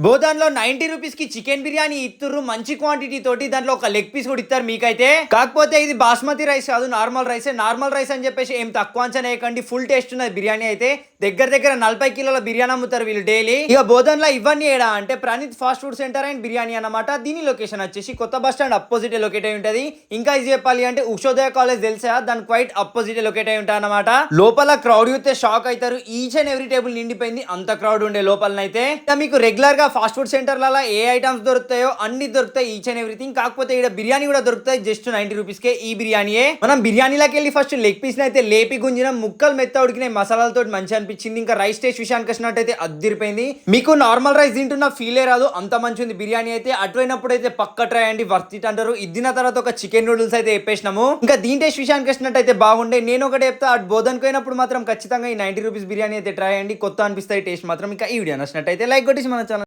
బోధాన్లో 90 rupees కి chicken biryani ఇస్తుర్రు మంచి quantity తోటి. దాంట్లో ఒక లెగ్ పీస్ కూడా ఇస్తారు మీకైతే. కాకపోతే ఇది బాస్మతి రైస్ కాదు, నార్మల్ రైస్. నార్మల్ రైస్ అని చెప్పేసి ఏం తక్కువ అంచనా వేయకండి, ఫుల్ టేస్ట్ ఉన్నది బిర్యానీ అయితే. దగ్గర దగ్గర 40 కిలోల బిర్యానీ అమ్ముతారు వీళ్ళు డైలీ. ఇక బోధన్లో ఇవన్నీ ఏడా అంటే Praneeth fast food centre and biryani అన్నమాట. దీని లొకేషన్ వచ్చేసి కొత్త బస్ స్టాండ్ అపోజిట్ లొకేట్ అయి ఉంటది. ఇంకా ఇది చెప్పాలి అంటే ఉషోదయ కాలేజ్ తెలుసా, దాని క్వైట్ అపోజిట్ లొకేట్ అయి ఉంటాయి అన్నమాట. లోపల క్రౌడ్ చూస్తే షాక్ అవుతారు. ఈచ్ అండ్ ఎవ్రీ టేబుల్ నిండిపోయింది, అంత క్రౌడ్ ఉండే లోపలనైతే. మీకు రెగ్యులర్ గా ఫాస్ట్ ఫుడ్ సెంటర్లలో ఏ ఐటమ్స్ దొరుకుతాయో అన్ని దొరుకుతాయి, ఈచ్ అండ్ ఎవ్రీథింగ్. కాకపోతే ఇక్కడ బిర్యానీ కూడా దొరుకుతాయి జస్ట్ 90 రూపీస్ కే. ఈ బిర్యానీయే మనం బిర్యానీలోకి వెళ్ళి ఫస్ట్ లెగ్ పీస్ అయితే లేపి గుంజిన ముక్కలు మెత్త ఉడికినాయి, మసాలాలతో మంచి అనిపించింది. ఇంకా రైస్ టేస్ట్ విషయానికి వచ్చినట్టయితే అదిరిపోయింది. మీకు నార్మల్ రైస్ తింటున్న ఫీలే రాదు, అంత మంచి ఉంది బిర్యానీ అయితే. అటువైనప్పుడు అయితే పక్క ట్రై అండి, వర్త్ ఇట్ అంటారు. ఇదిన తర్వాత ఒక చికెన్ నూడిల్స్ అయితే చెప్పేసినాము. ఇంకా దీని టేస్ట్ విషయానికి వచ్చినట్టయితే బాగుండే. నేను ఒకటి చెప్తా, అటు బోధన్కి పోయినప్పుడు మాత్రం ఖచ్చితంగా ఈ 90 రూపీస్ బిర్యానీ అయితే ట్రై అండి, కొత్త అనిపిస్తాయి టేస్ట్ మాత్రం. ఇంకా ఈ వీడియో నచ్చినట్టయితే లైక్ కొట్టేసి మన ఛానల్